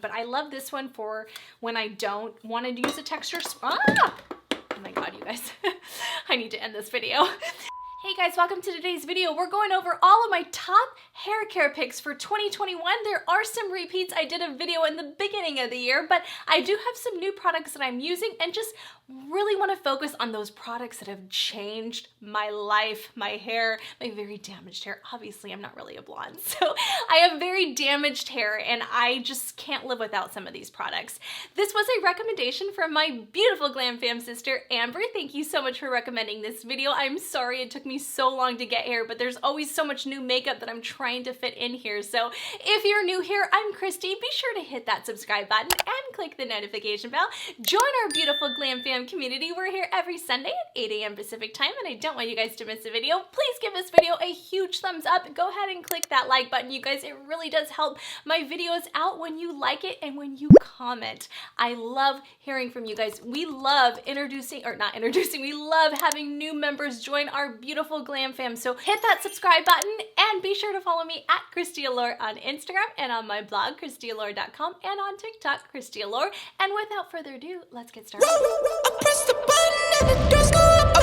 But I love this one for when I don't want to use a texture. Oh my God, you guys. I need to end this video. Hey guys, welcome to today's video. We're going over all of my top hair care picks for 2021. There are some repeats. I did a video in the beginning of the year, but I do have some new products that I'm using and just really want to focus on those products that have changed my life, my hair, my very damaged hair. Obviously, I'm not really a blonde, so I have very damaged hair and I just can't live without some of these products. This was a recommendation from my beautiful Glam Fam sister, Amber. Thank you so much for recommending this video. I'm sorry it took me so long to get here, but there's always so much new makeup that I'm trying to fit in here. So if you're new here, I'm Christy. Be sure to hit that subscribe button and click the notification bell. Join our beautiful Glam Fam community. We're here every Sunday at 8 a.m. Pacific time, and I don't want you guys to miss a video. Please give this video a huge thumbs up. Go ahead and click that like button, you guys. It really does help my videos out when you like it and when you comment. I love hearing from you guys. We love we love having new members join our beautiful Glam Fam. So hit that subscribe button and be sure to follow me at Christy Allure on Instagram and on my blog, ChristyAllure.com, and on TikTok, Christy Allure. And without further ado, let's get started. I press the button and the doors go up.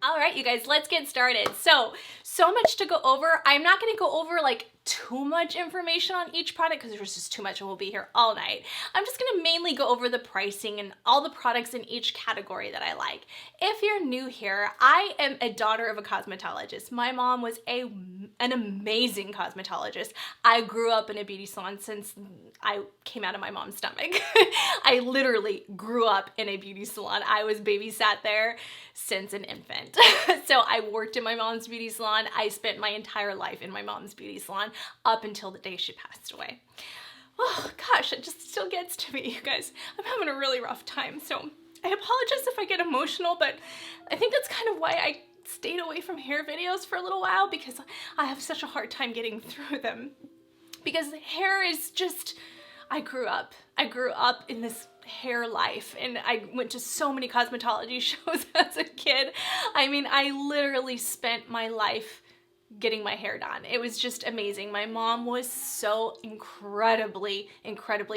All right, you guys, let's get started. So much to go over. I'm not going to go over like too much information on each product because there's just too much and we'll be here all night. I'm just going to mainly go over the pricing and all the products in each category that I like. If you're new here, I am a daughter of a cosmetologist. My mom was an amazing cosmetologist. I grew up in a beauty salon since I came out of my mom's stomach. I literally grew up in a beauty salon. I was babysat there since an infant. So I worked in my mom's beauty salon. I spent my entire life in my mom's beauty salon up until the day she passed away. Oh gosh, it just still gets to me, you guys. I'm having a really rough time, so I apologize if I get emotional, but I think that's kind of why I stayed away from hair videos for a little while, because I have such a hard time getting through them. Because hair is just, I grew up in this hair life, and I went to so many cosmetology shows as a kid. I mean, I literally spent my life getting my hair done. It was just amazing. My mom was so incredibly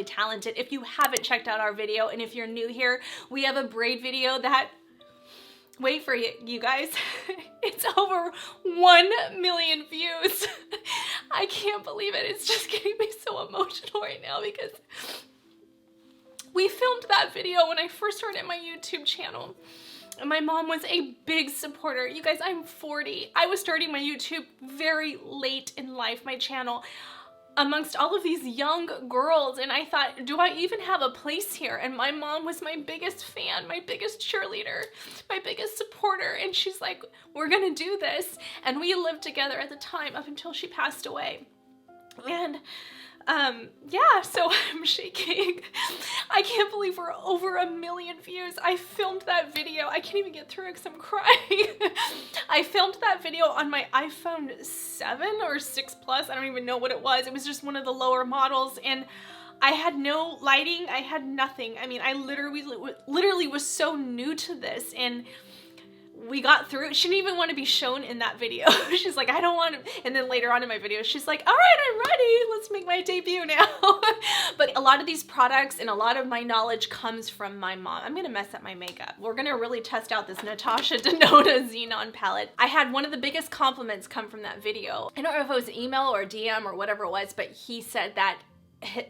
talented. If you haven't checked out our video, and if you're new here, we have a braid video that, wait for it, you guys, it's over 1 million views. I can't believe it. It's just getting me so emotional right now because we filmed that video when I first started my YouTube channel. And my mom was a big supporter. You guys, I'm 40. I was starting my YouTube very late in life, my channel, amongst all of these young girls. And I thought, do I even have a place here? And my mom was my biggest fan, my biggest cheerleader, my biggest supporter. And she's like, we're gonna do this. And we lived together at the time up until she passed away. And yeah, so I'm shaking. I can't believe we're over 1 million views. I filmed that video. I can't even get through it because I'm crying. I filmed that video on my iPhone 7 or 6 Plus. I don't even know what it was. It was just one of the lower models, and I had no lighting. I had nothing. I mean, I literally was so new to this, and we got through it. She didn't even want to be shown in that video. She's like, I don't want to. And then later on in my video, she's like, all right, I'm ready. Let's make my debut now. But a lot of these products and a lot of my knowledge comes from my mom. I'm going to mess up my makeup. We're going to really test out this Natasha Denona Xenon palette. I had one of the biggest compliments come from that video. I don't know if it was an email or a DM or whatever it was, but he said that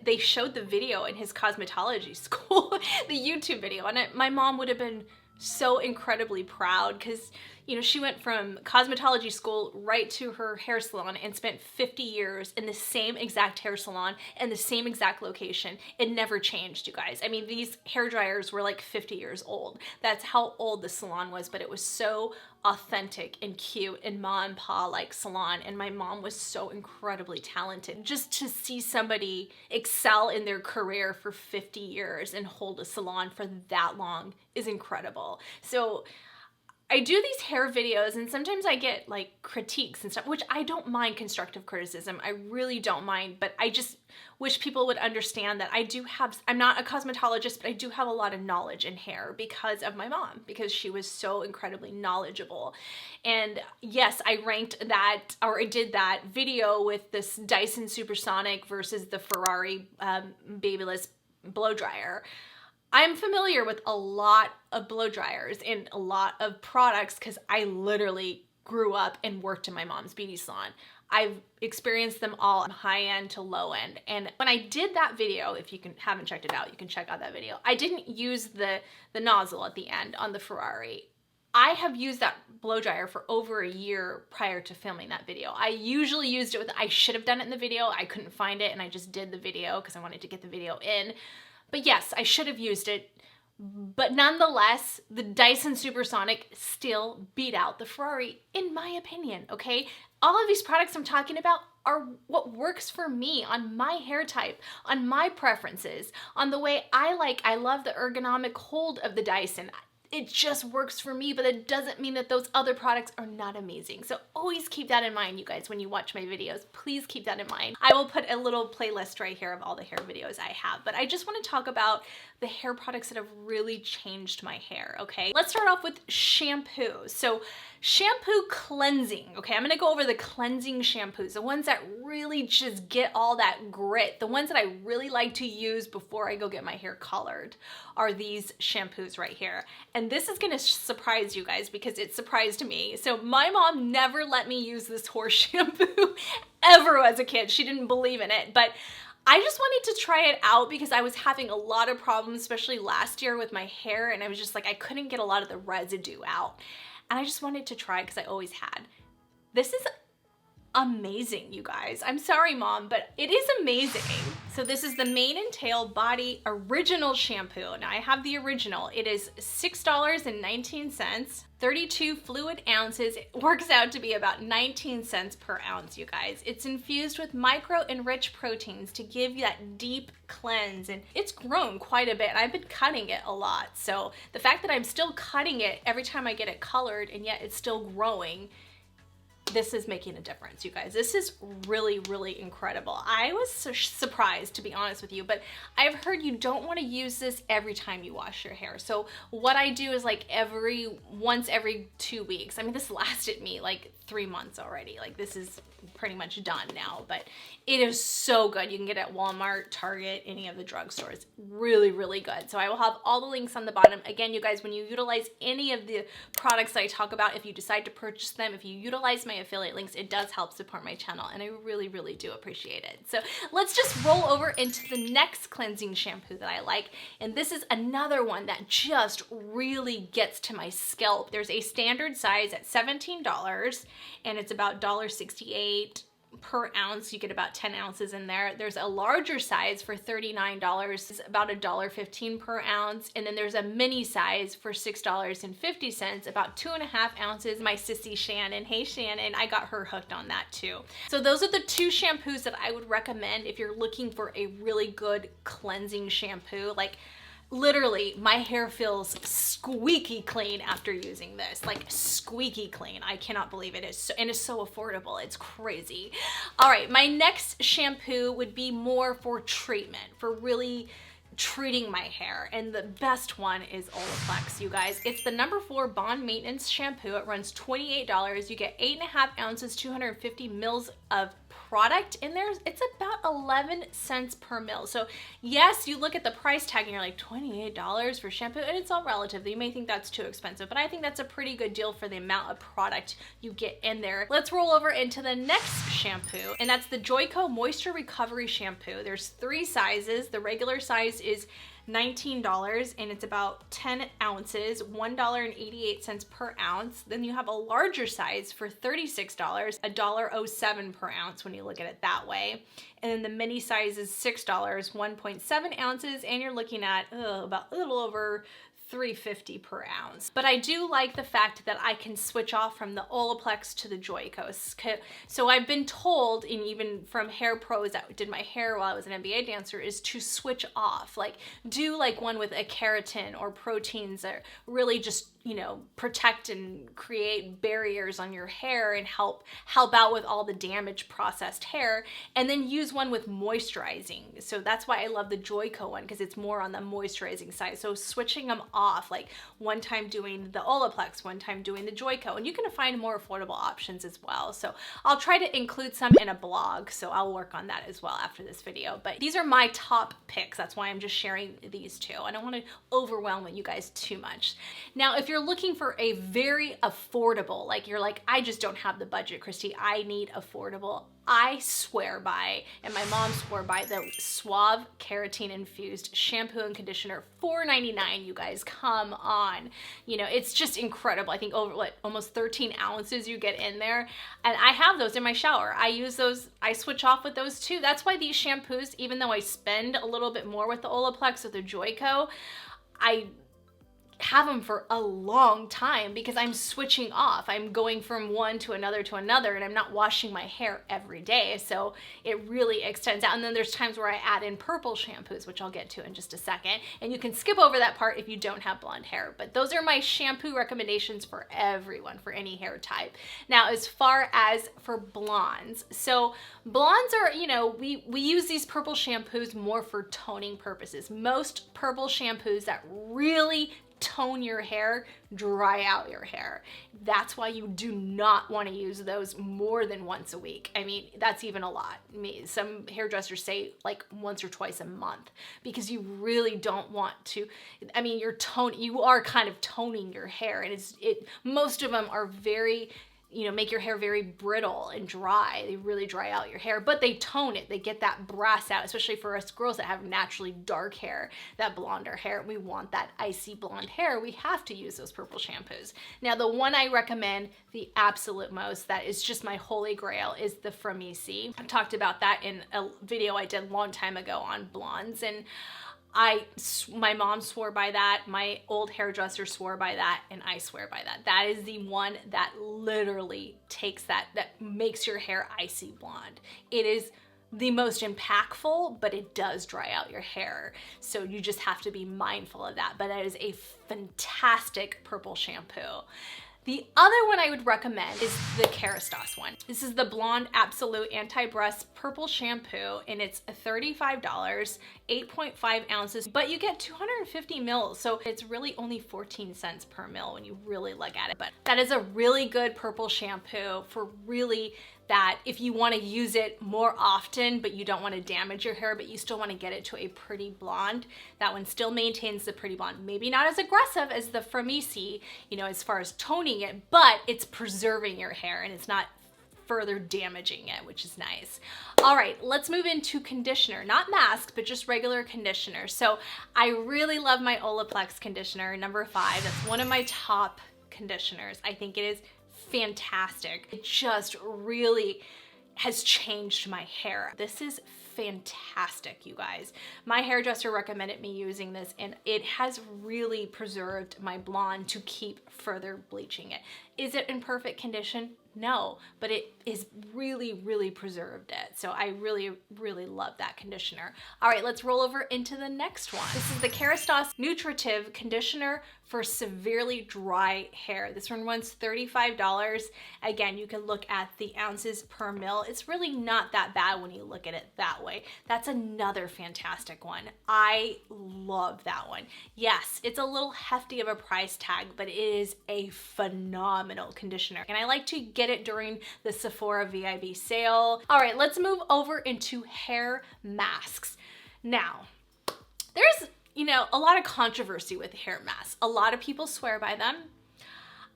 they showed the video in his cosmetology school, the YouTube video, and my mom would have been so incredibly proud because, You know, she went from cosmetology school right to her hair salon and spent 50 years in the same exact hair salon and the same exact location. It never changed, you guys. I mean, these hair dryers were like 50 years old. That's how old the salon was, but it was so authentic and cute and ma and pa like salon, and my mom was so incredibly talented. Just to see somebody excel in their career for 50 years and hold a salon for that long is incredible. So I do these hair videos and sometimes I get like critiques and stuff, which I don't mind constructive criticism. I really don't mind, but I just wish people would understand that I'm not a cosmetologist, but I do have a lot of knowledge in hair because of my mom, because she was so incredibly knowledgeable. And yes, I did that video with this Dyson Supersonic versus the Ferrari Babyless blow dryer. I'm familiar with a lot of blow dryers and a lot of products because I literally grew up and worked in my mom's beauty salon. I've experienced them all, high end to low end. And when I did that video, if you haven't checked it out, you can check out that video. I didn't use the nozzle at the end on the Ferrari. I have used that blow dryer for over a year prior to filming that video. I usually used it I should have done it in the video. I couldn't find it and I just did the video because I wanted to get the video in. But yes, I should have used it, but nonetheless, the Dyson Supersonic still beat out the Ferrari, in my opinion, okay? All of these products I'm talking about are what works for me on my hair type, on my preferences, on the way I like. I love the ergonomic hold of the Dyson. It just works for me, but it doesn't mean that those other products are not amazing. So always keep that in mind, you guys, when you watch my videos. Please keep that in mind. I will put a little playlist right here of all the hair videos I have, but I just want to talk about the hair products that have really changed my hair, okay? Let's start off with shampoo. So shampoo cleansing, okay? I'm gonna go over the cleansing shampoos, the ones that really just get all that grit, the ones that I really like to use before I go get my hair colored are these shampoos right here. And this is gonna surprise you guys because it surprised me. So my mom never let me use this horse shampoo ever as a kid. She didn't believe in it, but I just wanted to try it out because I was having a lot of problems, especially last year with my hair, and I was just like, I couldn't get a lot of the residue out. And I just wanted to try it because I always had. This is amazing, you guys. I'm sorry, Mom, but it is amazing. So this is the Mane and Tail Body Original Shampoo. Now I have the original. It is $6.19, 32 fluid ounces. It works out to be about 19 cents per ounce, you guys. It's infused with micro-enriched proteins to give you that deep cleanse, and it's grown quite a bit. I've been cutting it a lot. So the fact that I'm still cutting it every time I get it colored and yet it's still growing, this is making a difference, you guys. This is really, really incredible. I was so surprised, to be honest with you, but I've heard you don't want to use this every time you wash your hair. So what I do is like once every 2 weeks. I mean, this lasted me like 3 months already. Like this is pretty much done now, but it is so good. You can get it at Walmart, Target, any of the drugstores. Really, really good. So I will have all the links on the bottom. Again, you guys, when you utilize any of the products that I talk about, if you decide to purchase them, if you utilize my affiliate links, it does help support my channel, and I really, really do appreciate it. So let's just roll over into the next cleansing shampoo that I like, and this is another one that just really gets to my scalp. There's a standard size at $17, and it's about $1.68 per ounce. You get about 10 ounces in there. There's a larger size for $39. It's about $1.15 per ounce. And then there's a mini size for $6.50, about 2.5 ounces. My sissy Shannon, hey Shannon, I got her hooked on that too. So those are the two shampoos that I would recommend if you're looking for a really good cleansing shampoo. Like literally, my hair feels squeaky clean after using this, like squeaky clean. I cannot believe it is, and it's so affordable. It's crazy. All right, my next shampoo would be more for treatment, for really treating my hair, and the best one is Olaplex, you guys. It's the No.4 Bond Maintenance Shampoo. It runs $28. You get 8.5 ounces, 250 mils of product in there. It's about 11 cents per mil. So yes, you look at the price tag and you're like, $28 for shampoo, and it's all relative. You may think that's too expensive, but I think that's a pretty good deal for the amount of product you get in there. Let's roll over into the next shampoo, and that's the Joico Moisture Recovery Shampoo. There's 3 sizes. The regular size is $19 and it's about 10 ounces, $1.88 per ounce. Then you have a larger size for $36, $1.07 per ounce when you look at it that way. And then the mini size is $6, 1.7 ounces, and you're looking at about a little over $3.50 per ounce. But I do like the fact that I can switch off from the Olaplex to the Joico. So I've been told, and even from hair pros that did my hair while I was an NBA dancer, is to switch off. Like do like one with a keratin or proteins that really just, you know, protect and create barriers on your hair and help out with all the damaged processed hair, and then use one with moisturizing. So that's why I love the Joico one, because it's more on the moisturizing side. So switching them off, like one time doing the Olaplex, one time doing the Joico, and you can find more affordable options as well. So I'll try to include some in a blog, so I'll work on that as well after this video. But these are my top picks. That's why I'm just sharing these two. I don't want to overwhelm you guys too much. Now, if you're looking for a very affordable, like you're like, I just don't have the budget, Christy, I need affordable, I swear by, and my mom swore by, the Suave Keratin Infused Shampoo and Conditioner, $4.99, you guys, come on. You know, it's just incredible. I think over, almost 13 ounces you get in there, and I have those in my shower. I use those, I switch off with those too. That's why these shampoos, even though I spend a little bit more with the Olaplex or the Joico, I have them for a long time because I'm switching off. I'm going from one to another, and I'm not washing my hair every day. So it really extends out. And then there's times where I add in purple shampoos, which I'll get to in just a second. And you can skip over that part if you don't have blonde hair. But those are my shampoo recommendations for everyone, for any hair type. Now, as far as for blondes, so blondes are, you know, we use these purple shampoos more for toning purposes. Most purple shampoos that really tone your hair dry out your hair. That's why you do not want to use those more than once a week. I mean, that's even a lot. Some hairdressers say like once or twice a month, because you really don't want to, I mean, you are kind of toning your hair, and most of them are very, you know, make your hair very brittle and dry. They really dry out your hair, but they tone it. They get that brass out, especially for us girls that have naturally dark hair, that blonder hair. We want that icy blonde hair. We have to use those purple shampoos. Now, the one I recommend the absolute most, that is just my holy grail, is the Framisi. I talked about that in a video I did a long time ago on blondes, and my mom swore by that, my old hairdresser swore by that, and I swear by that. That is the one that literally takes that makes your hair icy blonde. It is the most impactful, but it does dry out your hair. So you just have to be mindful of that. But that is a fantastic purple shampoo. The other one I would recommend is the Kérastase one. This is the Blond Absolu Anti-Breast Purple Shampoo, and it's $35, 8.5 ounces, but you get 250 mils, so it's really only 14 cents per mil when you really look at it. But that is a really good purple shampoo for really that if you want to use it more often, but you don't want to damage your hair, but you still want to get it to a pretty blonde, that one still maintains the pretty blonde. Maybe not as aggressive as the Framisi, you know, as far as toning it, but it's preserving your hair and it's not further damaging it, which is nice. All right, let's move into conditioner, not mask, but just regular conditioner. So I really love my Olaplex conditioner, number 5. That's one of my top conditioners. I think it is fantastic. It just really has changed my hair. This is fantastic, you guys. My hairdresser recommended me using this, and it has really preserved my blonde to keep further bleaching it. Is it in perfect condition? No, but it is really, really preserved it. So I really, really love that conditioner. All right, let's roll over into the next one. This is the Kérastase Nutritive Conditioner for severely dry hair. This one runs $35. Again, you can look at the ounces per mil. It's really not that bad when you look at it that way. That's another fantastic one. I love that one. Yes, it's a little hefty of a price tag, but it is a phenomenal conditioner. And I like to get it during the Sephora VIB sale. All right, let's move over into hair masks. Now, there's, you know, a lot of controversy with hair masks. A lot of people swear by them.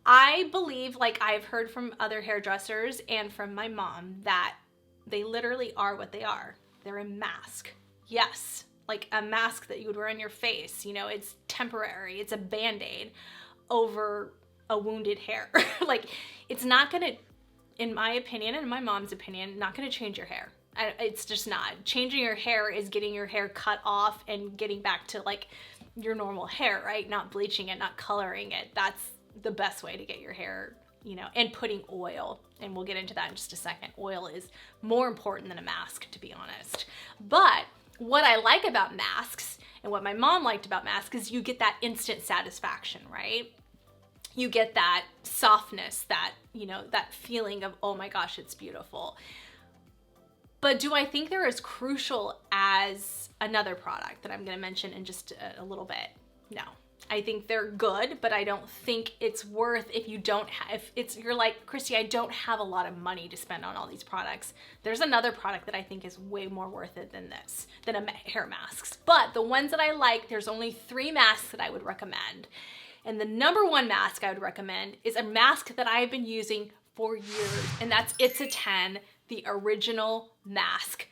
I believe, like I've heard from other hairdressers and from my mom, that they literally are what they are. They're a mask. Yes, like a mask that you would wear on your face. You know, it's temporary. It's a Band-Aid over a wounded hair. Like, it's not gonna, in my opinion and my mom's opinion, not gonna change your hair. It's just not. Changing your hair is getting your hair cut off and getting back to like your normal hair, right? Not bleaching it, not coloring it. That's the best way to get your hair, you know, and putting oil. And we'll get into that in just a second. Oil is more important than a mask, to be honest. But what I like about masks and what my mom liked about masks is you get that instant satisfaction, right? You get that softness, that, you know, that feeling of, oh my gosh, it's beautiful. But do I think they're as crucial as another product that I'm going to mention in just a little bit? No. I think they're good, but I don't think it's worth, if you don't have, if it's, you're like, Christy, I don't have a lot of money to spend on all these products. There's another product that I think is way more worth it than this, than hair masks. But the ones that I like, there's only 3 masks that I would recommend. And the number 1 mask I would recommend is a mask that I have been using for years, and that's It's a 10, the original mask.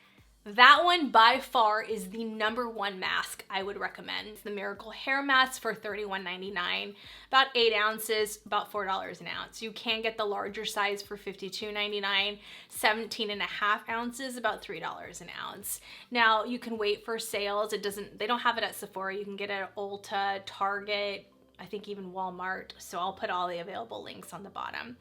That one by far is the number 1 mask I would recommend. It's the Miracle Hair Mask for $31.99, about 8 ounces, about $4 an ounce. You can get the larger size for $52.99, 17.5 ounces, about $3 an ounce. Now you can wait for sales. They don't have it at Sephora. You can get it at Ulta, Target, I think even Walmart. So I'll put all the available links on the bottom.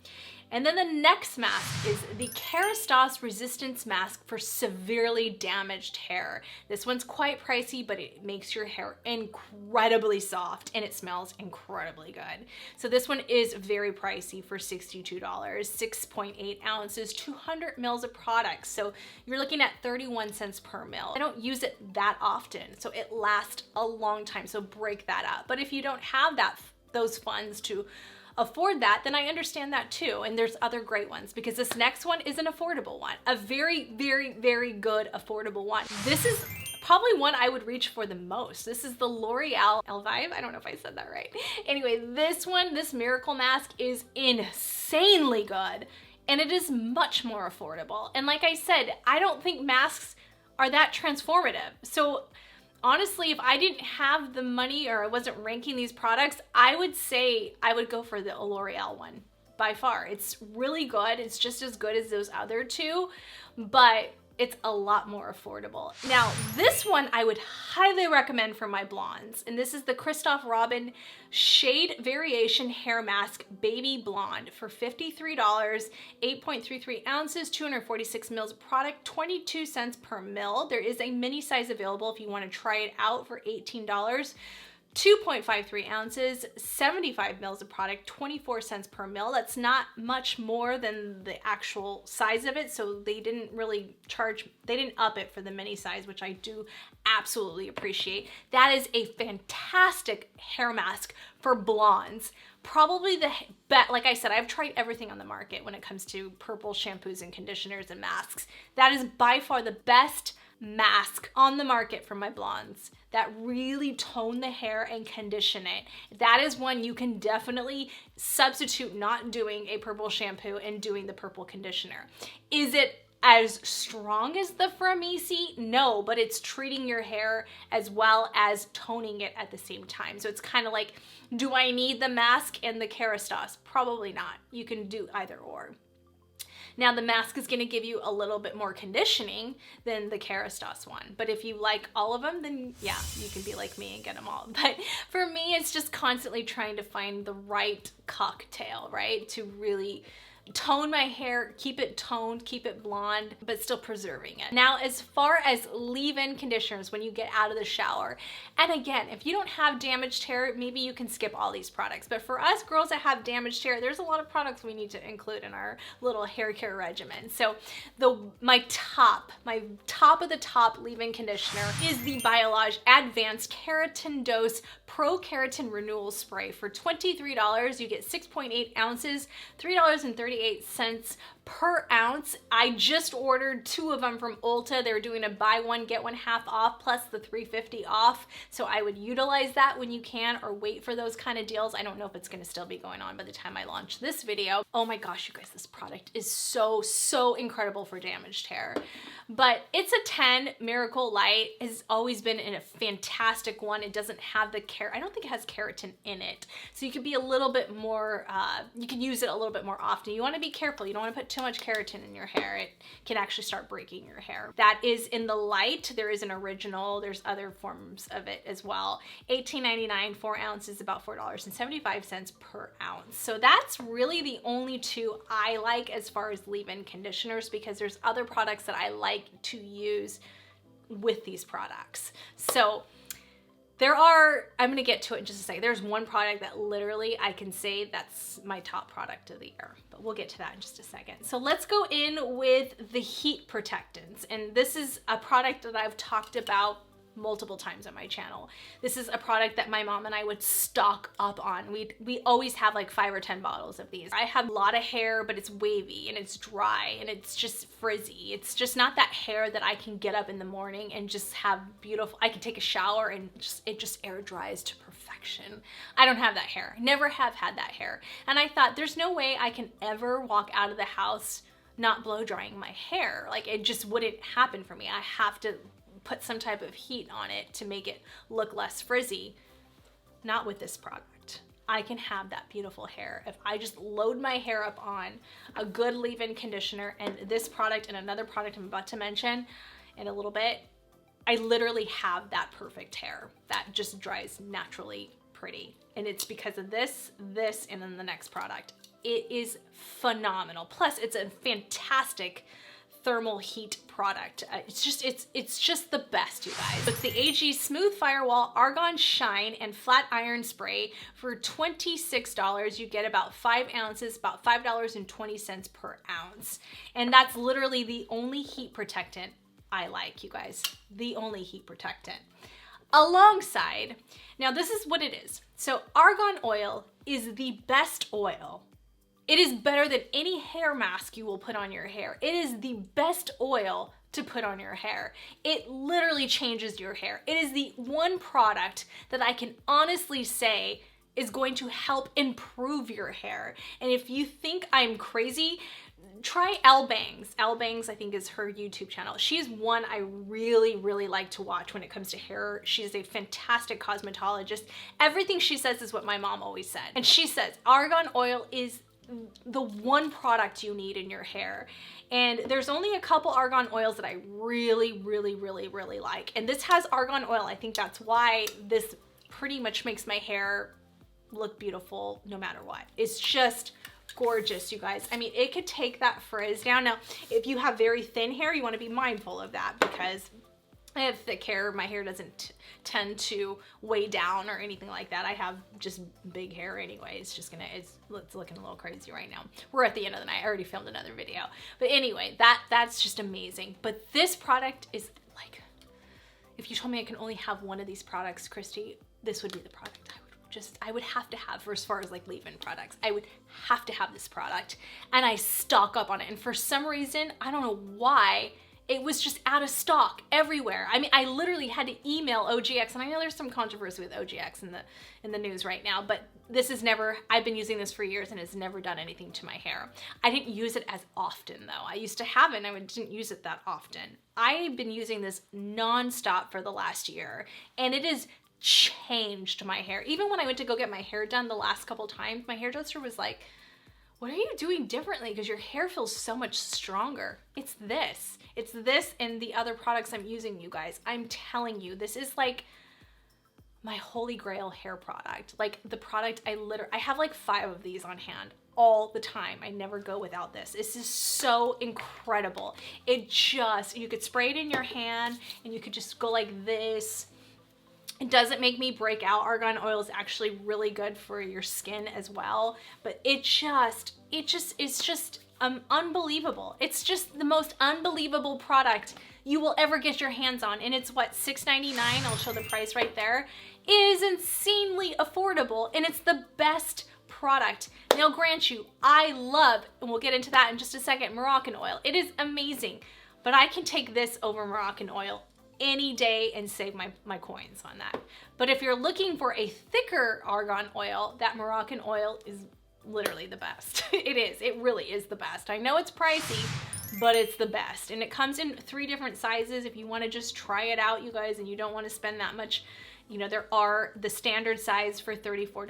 And then the next mask is the Kérastase Resistance Mask for severely damaged hair. This one's quite pricey, but it makes your hair incredibly soft and it smells incredibly good. So this one is very pricey for $62, 6.8 ounces, 200 mils of product. So you're looking at 31 cents per mil. I don't use it that often, so it lasts a long time, so break that up. But if you don't have those funds to afford that, then I understand that too. And there's other great ones, because this next one is an affordable one, a very, very, very good affordable one. This is probably one I would reach for the most. This is the L'Oreal Elvive. I don't know if I said that right. Anyway, this one, this Miracle Mask is insanely good, and it is much more affordable. And like I said, I don't think masks are that transformative. So honestly, if I didn't have the money or I wasn't ranking these products, I would say I would go for the L'Oreal one by far. It's really good. It's just as good as those other 2, but it's a lot more affordable. Now, this one I would highly recommend for my blondes, and this is the Christoph Robin Shade Variation Hair Mask Baby Blonde for $53, 8.33 ounces, 246 mils of product, 22 cents per mil. There is a mini size available if you want to try it out for $18. 2.53 ounces, 75 mils of product, 24 cents per mil. That's not much more than the actual size of it, so they didn't really they didn't up it for the mini size, which I do absolutely appreciate. That is a fantastic hair mask for blondes. Probably the best, like I said, I've tried everything on the market when it comes to purple shampoos and conditioners and masks. That is by far the best mask on the market for my blondes that really tone the hair and condition it. That is one you can definitely substitute not doing a purple shampoo and doing the purple conditioner. Is it as strong as the Framisi? No, but it's treating your hair as well as toning it at the same time. So it's kind of like, do I need the mask and the Kérastase? Probably not. You can do either or. Now the mask is going to give you a little bit more conditioning than the Kérastase one. But if you like all of them, then yeah, you can be like me and get them all. But for me, it's just constantly trying to find the right cocktail, right? To really tone my hair, keep it toned, keep it blonde, but still preserving it. Now, as far as leave-in conditioners when you get out of the shower, and again, if you don't have damaged hair, maybe you can skip all these products. But for us girls that have damaged hair, there's a lot of products we need to include in our little hair care regimen. So my top of the top leave-in conditioner is the Biolage Advanced Keratin Dose Pro Keratin Renewal Spray for $23. You get 6.8 ounces, $3.38 $0.38 per ounce. I just ordered 2 of them from Ulta. They were doing a buy one, get one half off plus the $3.50 off. So I would utilize that when you can, or wait for those kind of deals. I don't know if it's gonna still be going on by the time I launch this video. Oh my gosh, you guys, this product is so incredible for damaged hair. But It's a 10 Miracle Light has always been a fantastic one. It doesn't have the I don't think it has keratin in it. So you could be a little bit more, you can use it a little bit more often. You wanna be careful. You don't wanna put too much keratin in your hair. It can actually start breaking your hair. That is in the light. There is an original. There's other forms of it as well. $18.99, 4 ounces, about $4.75 per ounce. So that's really the only 2 I like as far as leave-in conditioners, because there's other products that I like to use with these products. So I'm gonna get to it in just a second. There's one product that literally I can say that's my top product of the year, but we'll get to that in just a second. So let's go in with the Heat Protectants. And this is a product that I've talked about multiple times on my channel. This is a product that my mom and I would stock up on. We always have like 5 or 10 bottles of these. I have a lot of hair, but it's wavy and it's dry and it's just frizzy. It's just not that hair that I can get up in the morning and just have beautiful, I can take a shower and it just air dries to perfection. I don't have that hair. Never have had that hair. And I thought there's no way I can ever walk out of the house not blow drying my hair. Like, it just wouldn't happen for me. I have to put some type of heat on it to make it look less frizzy. Not with this product. I can have that beautiful hair if I just load my hair up on a good leave-in conditioner and this product and another product I'm about to mention in a little bit. I literally have that perfect hair that just dries naturally pretty. And it's because of this, and then the next product. It is phenomenal. Plus, it's a fantastic thermal heat product. It's just the best, you guys. It's the AG Smooth Firewall Argan Shine and Flat Iron Spray for $26. You get about 5 ounces, about $5.20 per ounce. And that's literally the only heat protectant I like, you guys. The only heat protectant. Alongside, now this is what it is. So argan oil is the best oil. It is better than any hair mask you will put on your hair. It is the best oil to put on your hair. It literally changes your hair. It is the one product that I can honestly say is going to help improve your hair. And if you think I'm crazy, try Elle Bangs. Elle Bangs, I think, is her YouTube channel. She's one I really like to watch when it comes to hair. She's a fantastic cosmetologist. Everything she says is what my mom always said. And she says argan oil is the one product you need in your hair. And there's only a couple argan oils that I really like. And this has argan oil. I think that's why this pretty much makes my hair look beautiful no matter what. It's just gorgeous, you guys. I mean, it could take that frizz down. Now, if you have very thin hair, you want to be mindful of that, because I have thick hair. My hair doesn't tend to weigh down or anything like that. I have just big hair anyway. It's looking a little crazy right now. We're at the end of the night. I already filmed another video. But anyway, that's just amazing. But this product is like, if you told me I can only have one of these products, Christy, this would be the product I would have to have for as far as like leave-in products. I would have to have this product, and I stock up on it. And for some reason, I don't know why, it was just out of stock everywhere. I mean, I literally had to email OGX, and I know there's some controversy with OGX in the news right now, but this is never, I've been using this for years and it's never done anything to my hair. I didn't use it as often though. I used to have it and I didn't use it that often. I've been using this nonstop for the last year, and it is changed my hair. Even when I went to go get my hair done the last couple times, my hairdresser was like, what are you doing differently? Because your hair feels so much stronger. It's this and the other products I'm using, you guys. I'm telling you, this is like my holy grail hair product. Like the product I have like 5 of these on hand all the time. I never go without this. This is so incredible. You could spray it in your hand and you could just go like this. It doesn't make me break out. Argan oil is actually really good for your skin as well, but it's just unbelievable. It's just the most unbelievable product you will ever get your hands on, and it's what, $6.99? I'll show the price right there. It is insanely affordable, and it's the best product. Now, grant you, I love, and we'll get into that in just a second, Moroccan oil. It is amazing, but I can take this over Moroccan oil any day and save my coins on that. But if you're looking for a thicker argan oil, that Moroccan oil is literally the best. It is. It really is the best. I know it's pricey, but it's the best. And it comes in 3 different sizes if you want to just try it out, you guys, and you don't want to spend that much. You know, there are the standard size for $34,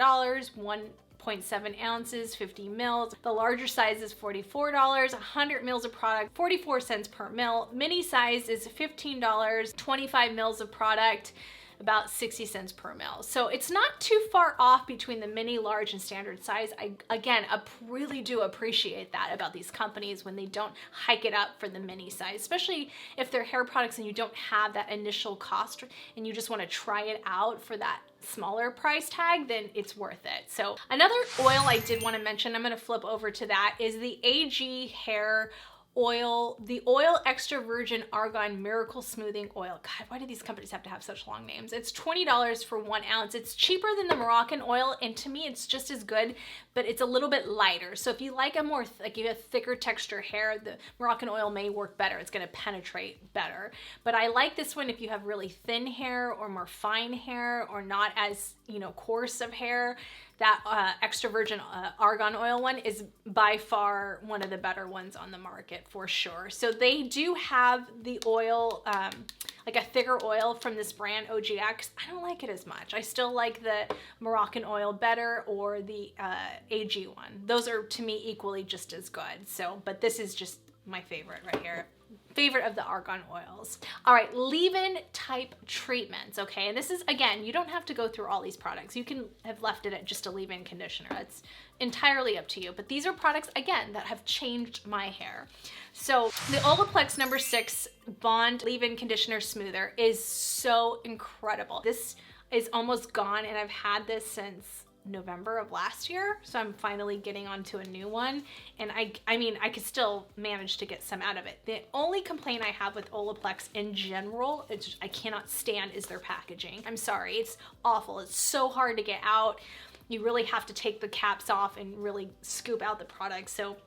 1.7 ounces, 50 mils. The larger size is $44, 100 mils of product, 44 cents per mil. Mini size is $15, 25 mils of product, about 60 cents per mil. So it's not too far off between the mini, large, and standard size. I, again, really do appreciate that about these companies when they don't hike it up for the mini size, especially if they're hair products and you don't have that initial cost and you just want to try it out for that smaller price tag, then it's worth it. So another oil I did want to mention, I'm going to flip over to that, is the AG Hair Oil, the Oil Extra Virgin Argan Miracle Smoothing Oil. God, why do these companies have to have such long names? It's $20 for 1 ounce. It's cheaper than the Moroccan oil, and to me, it's just as good, but it's a little bit lighter. So if you like a more, like you have thicker texture hair, the Moroccan oil may work better. It's gonna penetrate better. But I like this one if you have really thin hair or more fine hair or not as, you know, coarse of hair. That extra virgin argan oil one is by far one of the better ones on the market for sure. So they do have the oil, like a thicker oil from this brand, OGX. I don't like it as much. I still like the Moroccan oil better, or the AG one. Those are to me equally just as good. So, but this is just my favorite right here. Favorite of the argan oils. All right, leave-in type treatments, okay? And this is, again, you don't have to go through all these products. You can have left it at just a leave-in conditioner. It's entirely up to you. But these are products, again, that have changed my hair. So the Olaplex No.6 Bond leave-in conditioner smoother is so incredible. This is almost gone, and I've had this since November of last year, so I'm finally getting onto a new one, and I mean I could still manage to get some out of it. The only complaint I have with Olaplex in general, I cannot stand, is their packaging. I'm sorry, it's awful. It's so hard to get out. You really have to take the caps off and really scoop out the product. So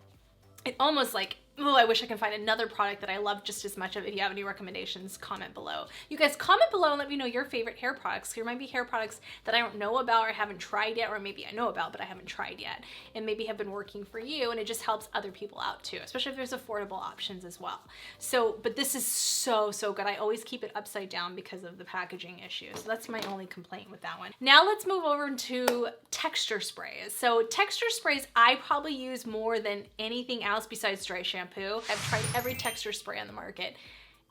it almost like, oh, I wish I could find another product that I love just as much of. If you have any recommendations, comment below. You guys comment below and let me know your favorite hair products. There might be hair products that I don't know about or haven't tried yet, or maybe I know about but I haven't tried yet, and maybe have been working for you, and it just helps other people out too, especially if there's affordable options as well. So, but this is so good. I always keep it upside down because of the packaging issues. So that's my only complaint with that one. Now let's move over to texture sprays. So texture sprays I probably use more than anything else besides dry shampoo. I've tried every texture spray on the market,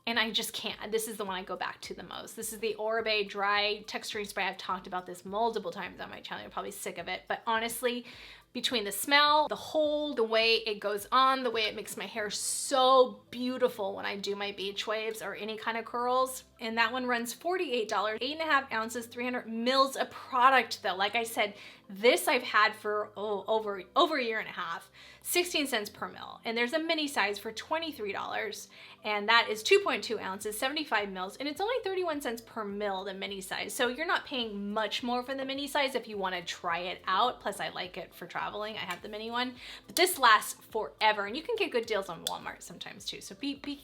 and I just can't. This is the one I go back to the most. This is the Oribe Dry Texturing Spray. I've talked about this multiple times on my channel. You're probably sick of it, but honestly, between the smell, the hold, the way it goes on, the way it makes my hair so beautiful when I do my beach waves or any kind of curls. And that one runs $48, 8.5 ounces, 300 mils of product though. Like I said, this I've had for over a year and a half, 16 cents per mil. And there's a mini size for $23, and that is 2.2 ounces, 75 mils, and it's only 31 cents per mil, the mini size. So you're not paying much more for the mini size if you want to try it out. Plus I like it for traveling. I have the mini one, but this lasts forever, and you can get good deals on Walmart sometimes too. So be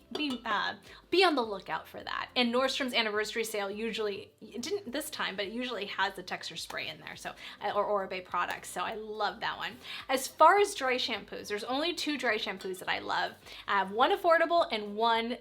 on the lookout for that. And Nordstrom's anniversary sale usually, it didn't this time, but it usually has the texture spray in there. So, or Oribe products. So I love that one. As far as dry shampoos, there's only 2 dry shampoos that I love. I have one affordable and one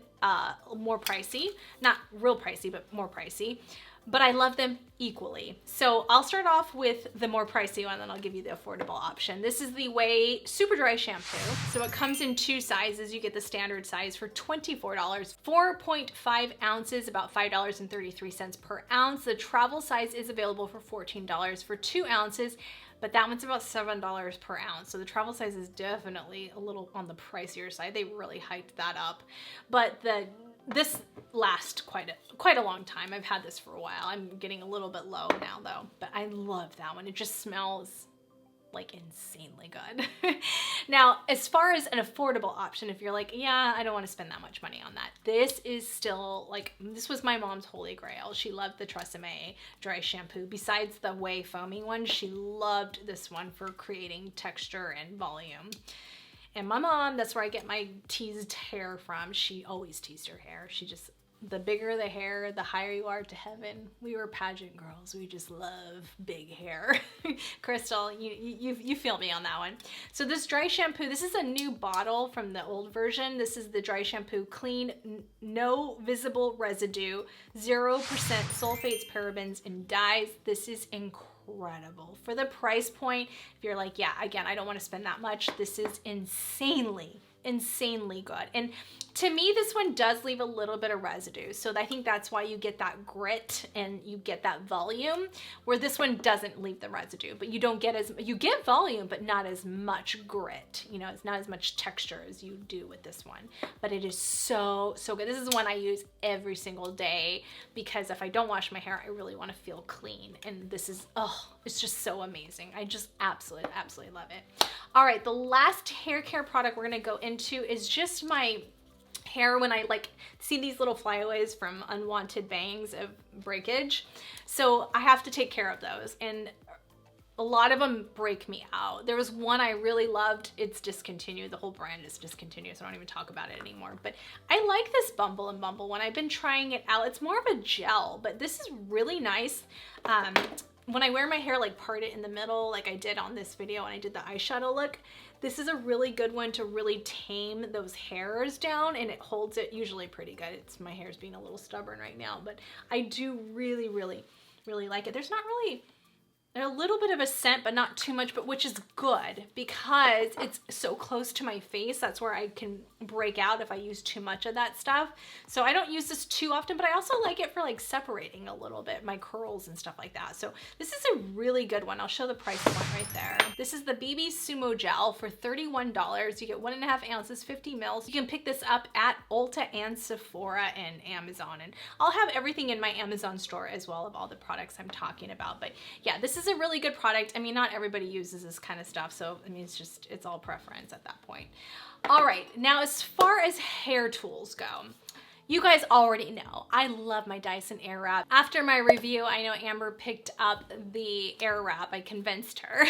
more pricey. Not real pricey, but more pricey. But I love them equally. So I'll start off with the more pricey one, then I'll give you the affordable option. This is the Way Super Dry Shampoo. So it comes in 2 sizes. You get the standard size for $24, 4.5 ounces, about $5.33 per ounce. The travel size is available for $14 for 2 ounces, but that one's about $7 per ounce. So the travel size is definitely a little on the pricier side. They really hiked that up. But this lasts quite a long time. I've had this for a while. I'm getting a little bit low now though, but I love that one. It just smells like insanely good. Now, as far as an affordable option, if you're like, yeah, I don't want to spend that much money on that, this is still like, this was my mom's holy grail. She loved the Tresemme dry shampoo. Besides the Way foaming one, she loved this one for creating texture and volume. And my mom, that's where I get my teased hair from. She always teased her hair. She just, the bigger the hair, the higher you are to heaven. We were pageant girls. We just love big hair. Crystal, you feel me on that one. So this dry shampoo, this is a new bottle from the old version. This is the dry shampoo, clean, no visible residue, 0% sulfates, parabens, and dyes. This is incredible. For the price point, if you're like, yeah, again, I don't want to spend that much, this is insanely good. And to me, this one does leave a little bit of residue. So I think that's why you get that grit and you get that volume, where this one doesn't leave the residue, but you don't get you get volume, but not as much grit. You know, it's not as much texture as you do with this one, but it is so good. This is one I use every single day because if I don't wash my hair, I really want to feel clean. And this is, oh, it's just so amazing. I just absolutely love it. All right, the last hair care product we're gonna go into is just my hair when I like see these little flyaways from unwanted bangs of breakage. So I have to take care of those, and a lot of them break me out. There was one I really loved. It's discontinued. The whole brand is discontinued, so I don't even talk about it anymore. But I like this Bumble and Bumble one. I've been trying it out. It's more of a gel, but this is really nice. When I wear my hair like parted in the middle, like I did on this video when I did the eyeshadow look, this is a really good one to really tame those hairs down, and it holds it usually pretty good. My hair's being a little stubborn right now, but I do really like it. There's a little bit of a scent, but not too much, but which is good because it's so close to my face. That's where I can break out if I use too much of that stuff. So I don't use this too often, but I also like it for like separating a little bit, my curls and stuff like that. So this is a really good one. I'll show the price point right there. This is the BB Sumo Gel for $31. You get 1.5 ounces, 50 mils. You can pick this up at Ulta and Sephora and Amazon. And I'll have everything in my Amazon store as well of all the products I'm talking about. But yeah, this is a really good product. I mean, not everybody uses this kind of stuff, so I mean, it's all preference at that point. All right, now as far as hair tools go, you guys already know I love my Dyson Airwrap. After my review, I know Amber picked up the Airwrap. I convinced her,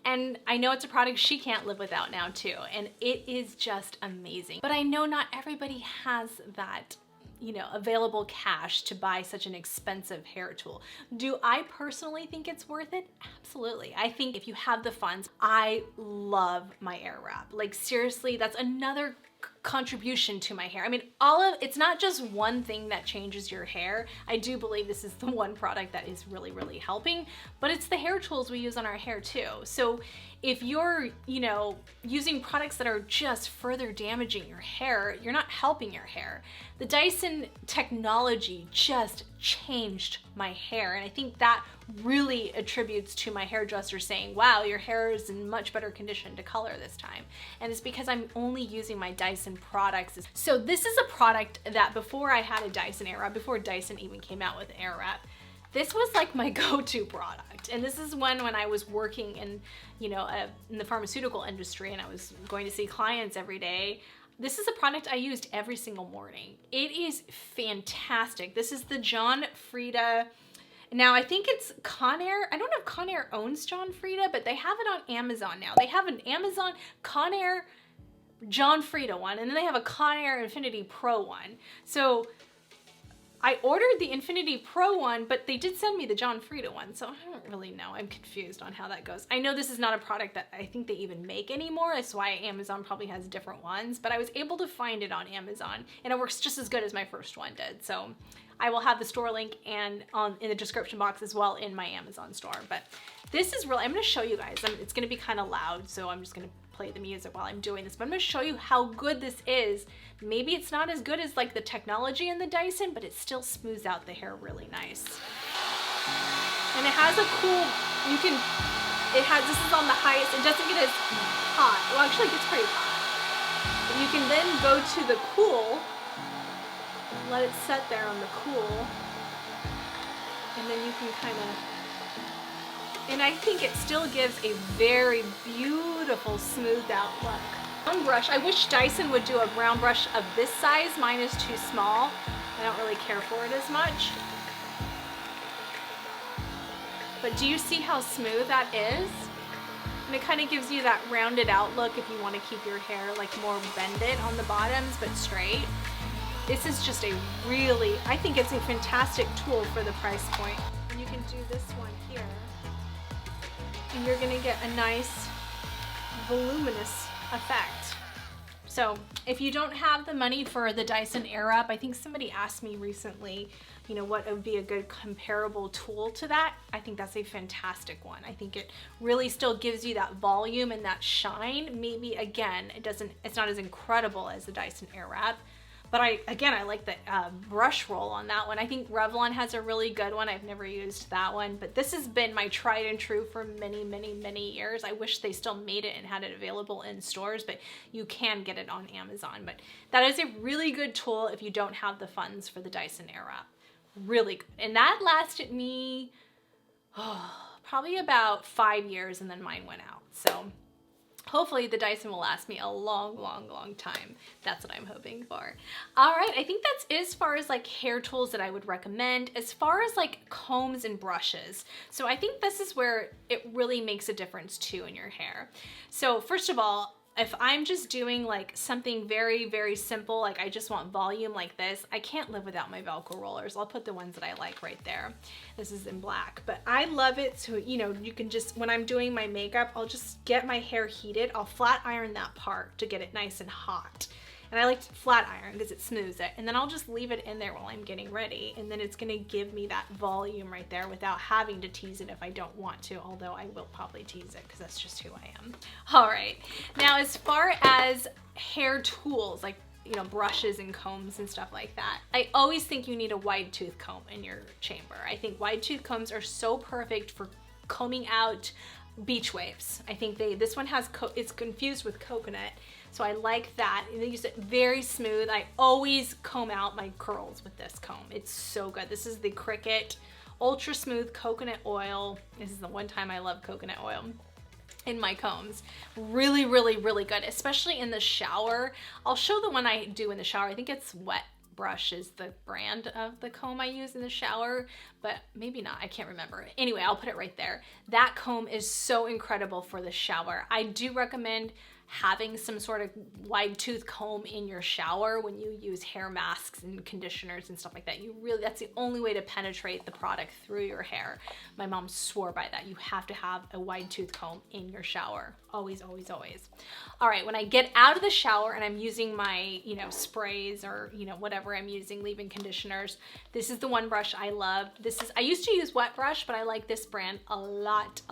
and I know it's a product she can't live without now too, and it is just amazing. But I know not everybody has that, you know, available cash to buy such an expensive hair tool. Do I personally think it's worth it? Absolutely. I think if you have the funds, I love my Airwrap. Like seriously, that's another contribution to my hair. I mean, it's not just one thing that changes your hair. I do believe this is the one product that is really helping, but it's the hair tools we use on our hair too. So if you're, you know, using products that are just further damaging your hair, you're not helping your hair. The Dyson technology just changed my hair, and I think that really attributes to my hairdresser saying, wow, your hair is in much better condition to color this time. And it's because I'm only using my Dyson products. So this is a product that before I had a Dyson Airwrap, before Dyson even came out with Airwrap, this was like my go-to product. And this is when I was working in, you know, in the pharmaceutical industry, and I was going to see clients every day. This is a product I used every single morning. It is fantastic. This is the John Frieda. Now I think it's Conair. I don't know if Conair owns John Frieda, but they have it on Amazon now. They have an Amazon Conair John Frieda one, and then they have a Conair Infinity Pro one. So I ordered the Infinity Pro one, but they did send me the John Frieda one, so I don't really know. I'm confused on how that goes. I know this is not a product that I think they even make anymore. That's why Amazon probably has different ones, but I was able to find it on Amazon, and it works just as good as my first one did. So I will have the store link and in the description box as well in my Amazon store. But this is really, I'm gonna show you guys. It's gonna be kind of loud, so I'm just gonna play the music while I'm doing this, but I'm gonna show you how good this is. Maybe it's not as good as like the technology in the Dyson, but it still smooths out the hair really nice. And it has a cool, this is on the highest, it doesn't get as hot. Well, actually it gets pretty hot. But you can then go to the cool, let it set there on the cool, and then you can kind of And I think it still gives a very beautiful smoothed out look. Brown brush, I wish Dyson would do a brown brush of this size. Mine is too small. I don't really care for it as much. But do you see how smooth that is? And it kind of gives you that rounded out look if you want to keep your hair like more bended on the bottoms but straight. This is just a really, I think it's a fantastic tool for the price point. And you can do this one here. And you're gonna get a nice voluminous effect. So if you don't have the money for the Dyson Airwrap, I think somebody asked me recently, you know, what would be a good comparable tool to that. I think that's a fantastic one. I think it really still gives you that volume and that shine. Maybe again, it's not as incredible as the Dyson Airwrap, but I like the brush roll on that one. I think Revlon has a really good one. I've never used that one, but this has been my tried and true for many, many, many years. I wish they still made it and had it available in stores, but you can get it on Amazon. But that is a really good tool if you don't have the funds for the Dyson Airwrap. Really good. And that lasted me probably about 5 years, and then mine went out. So hopefully the Dyson will last me a long, long, long time. That's what I'm hoping for. All right, I think that's as far as like hair tools that I would recommend. As far as like combs and brushes, so I think this is where it really makes a difference too in your hair. So first of all, if I'm just doing like something very, very simple, like I just want volume like this, I can't live without my Velcro rollers. I'll put the ones that I like right there. This is in black, but I love it. So, you know, you can just, when I'm doing my makeup, I'll just get my hair heated. I'll flat iron that part to get it nice and hot. And I like to flat iron because it smooths it. And then I'll just leave it in there while I'm getting ready. And then it's gonna give me that volume right there without having to tease it if I don't want to, although I will probably tease it because that's just who I am. All right, now as far as hair tools, like, you know, brushes and combs and stuff like that, I always think you need a wide tooth comb in your chamber. I think wide tooth combs are so perfect for combing out beach waves. I think this one has, it's confused with coconut. So I like that. They use it very smooth. I always comb out my curls with this comb. It's so good. This is the Cricut Ultra Smooth Coconut Oil. This is the one time I love coconut oil in my combs. Really, really, really good, especially in the shower. I'll show the one I do in the shower. I think it's Wet Brush is the brand of the comb I use in the shower, but maybe not, I can't remember. Anyway, I'll put it right there. That comb is so incredible for the shower. I do recommend having some sort of wide tooth comb in your shower when you use hair masks and conditioners and stuff like that. That's the only way to penetrate the product through your hair. My mom swore by that. You have to have a wide tooth comb in your shower. Always, always, always. All right, when I get out of the shower and I'm using my, you know, sprays or, you know, whatever I'm using, leave-in conditioners, this is the one brush I love. I used to use Wet Brush, but I like this brand a lot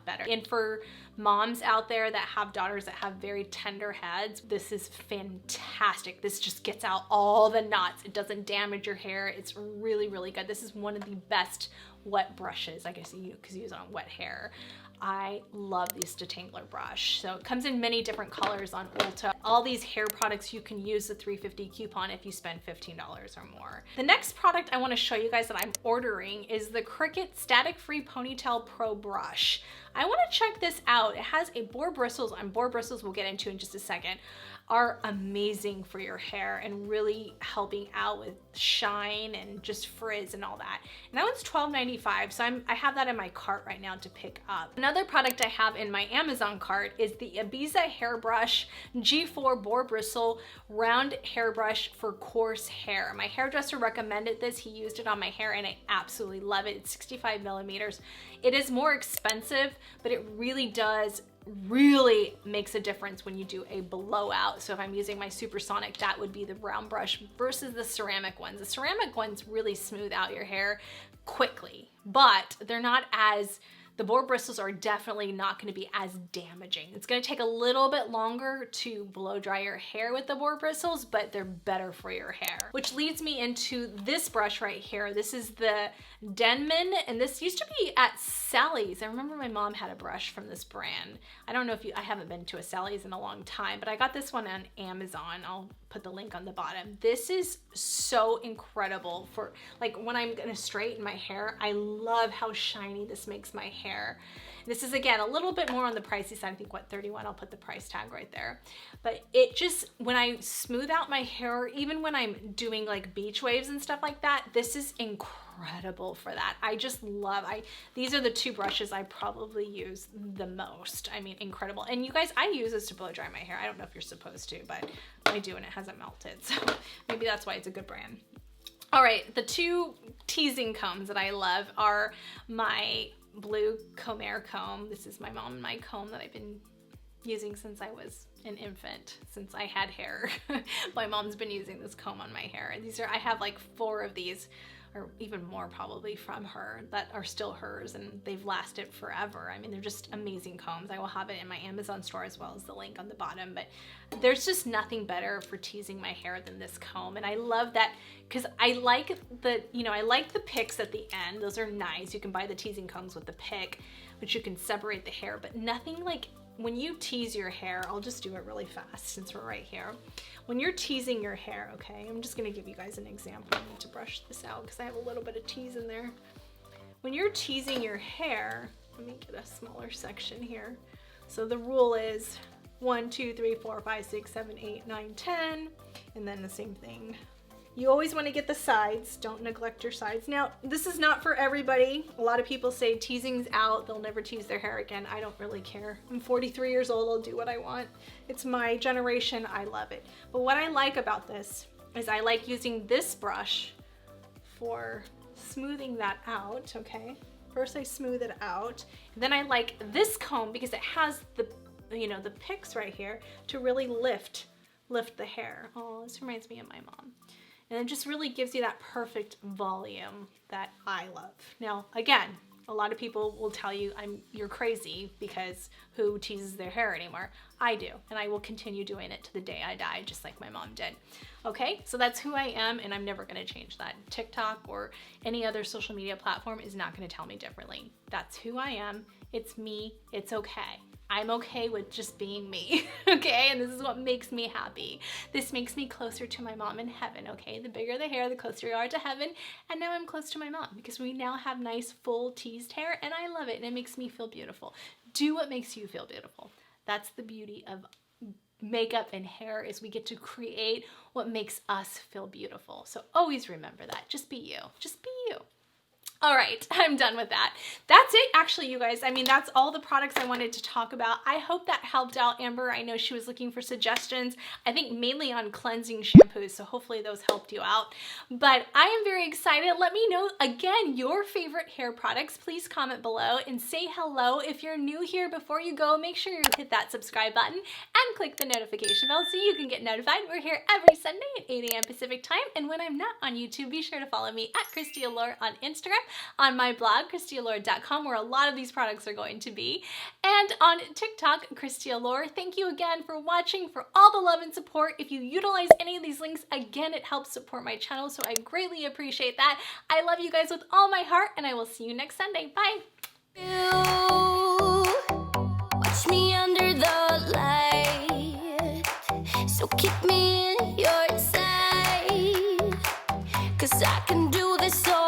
better. And for moms out there that have daughters that have very tender heads, this is fantastic. This just gets out all the knots. It doesn't damage your hair. It's really, really good. This is one of the best wet brushes, I guess you could use on wet hair. I love this detangler brush. So it comes in many different colors on Ulta. All these hair products, you can use the $3.50 coupon if you spend $15 or more. The next product I want to show you guys that I'm ordering is the Cricut Static Free Ponytail Pro Brush. I want to check this out. It has a boar bristles, and boar bristles we'll get into in just a second, are amazing for your hair and really helping out with shine and just frizz and all that. And that one's $12.95, so I have that in my cart right now to pick up. Another product I have in my Amazon cart is the Ibiza Hairbrush G4 Boar Bristle Round Hairbrush for coarse hair. My hairdresser recommended this. He used it on my hair and I absolutely love it. It's 65 millimeters. It is more expensive, but it really makes a difference when you do a blowout. So if I'm using my supersonic, that would be the round brush versus the ceramic ones. The ceramic ones really smooth out your hair quickly, but they're not as, the boar bristles are definitely not going to be as damaging. It's going to take a little bit longer to blow dry your hair with the boar bristles, but they're better for your hair. Which leads me into this brush right here. This is the Denman, and this used to be at Sally's. I remember my mom had a brush from this brand. I don't know if I haven't been to a Sally's in a long time, but I got this one on Amazon. I'll put the link on the bottom. This is so incredible for like when I'm gonna straighten my hair. I love how shiny this makes my hair. hair. This is, again, a little bit more on the pricey side. I think, what, $31? I'll put the price tag right there. But it just, when I smooth out my hair, even when I'm doing like beach waves and stuff like that, this is incredible for that. I just love, these are the two brushes I probably use the most. I mean, incredible. And you guys, I use this to blow dry my hair. I don't know if you're supposed to, but I do, and it hasn't melted. So maybe that's why it's a good brand. All right, the two teasing combs that I love are my blue Comair comb. This is my mom and my comb that I've been using since I was an infant, since I had hair. My mom's been using this comb on my hair. And these are, I have like 4 of these, or even more probably, from her that are still hers, and they've lasted forever. I mean, they're just amazing combs. I will have it in my Amazon store as well as the link on the bottom, but there's just nothing better for teasing my hair than this comb. And I love that because I like the, you know, I like the picks at the end. Those are nice. You can buy the teasing combs with the pick, which you can separate the hair, but nothing like when you tease your hair. I'll just do it really fast since we're right here. When you're teasing your hair, okay, I'm just gonna give you guys an example. I need to brush this out because I have a little bit of tease in there. When you're teasing your hair, let me get a smaller section here. So the rule is 1, 2, 3, 4, 5, 6, 7, 8, 9, 10, and then the same thing. You always want to get the sides. Don't neglect your sides. Now, this is not for everybody. A lot of people say teasing's out. They'll never tease their hair again. I don't really care. I'm 43 years old. I'll do what I want. It's my generation. I love it. But what I like about this is I like using this brush for smoothing that out, okay? First I smooth it out. And then I like this comb because it has the, you know, the picks right here to really lift the hair. Oh, this reminds me of my mom. And it just really gives you that perfect volume that I love. Now, again, a lot of people will tell you you're crazy because who teases their hair anymore? I do, and I will continue doing it to the day I die, just like my mom did. Okay, so that's who I am, and I'm never gonna change that. TikTok or any other social media platform is not gonna tell me differently. That's who I am. It's me. It's okay. I'm okay with just being me, okay? And this is what makes me happy. This makes me closer to my mom in heaven, okay? The bigger the hair, the closer you are to heaven. And now I'm close to my mom because we now have nice, full teased hair, and I love it, and it makes me feel beautiful. Do what makes you feel beautiful. That's the beauty of makeup and hair, is we get to create what makes us feel beautiful. So always remember that. Just be you. Just be you. All right, I'm done with that. That's it, actually, you guys. I mean, that's all the products I wanted to talk about. I hope that helped out Amber. I know she was looking for suggestions, I think mainly on cleansing shampoos, so hopefully those helped you out. But I am very excited. Let me know, again, your favorite hair products. Please comment below and say hello. If you're new here, before you go, make sure you hit that subscribe button and click the notification bell so you can get notified. We're here every Sunday at 8 a.m. Pacific time, and when I'm not on YouTube, be sure to follow me at Christy Allure on Instagram, on my blog, ChristyAllure.com, where a lot of these products are going to be, and on TikTok, Christy Allure. Thank you again for watching, for all the love and support. If you utilize any of these links, again, it helps support my channel, so I greatly appreciate that. I love you guys with all my heart, and I will see you next Sunday. Bye! You watch me under the light, so keep me in your sight, 'cause I can do this all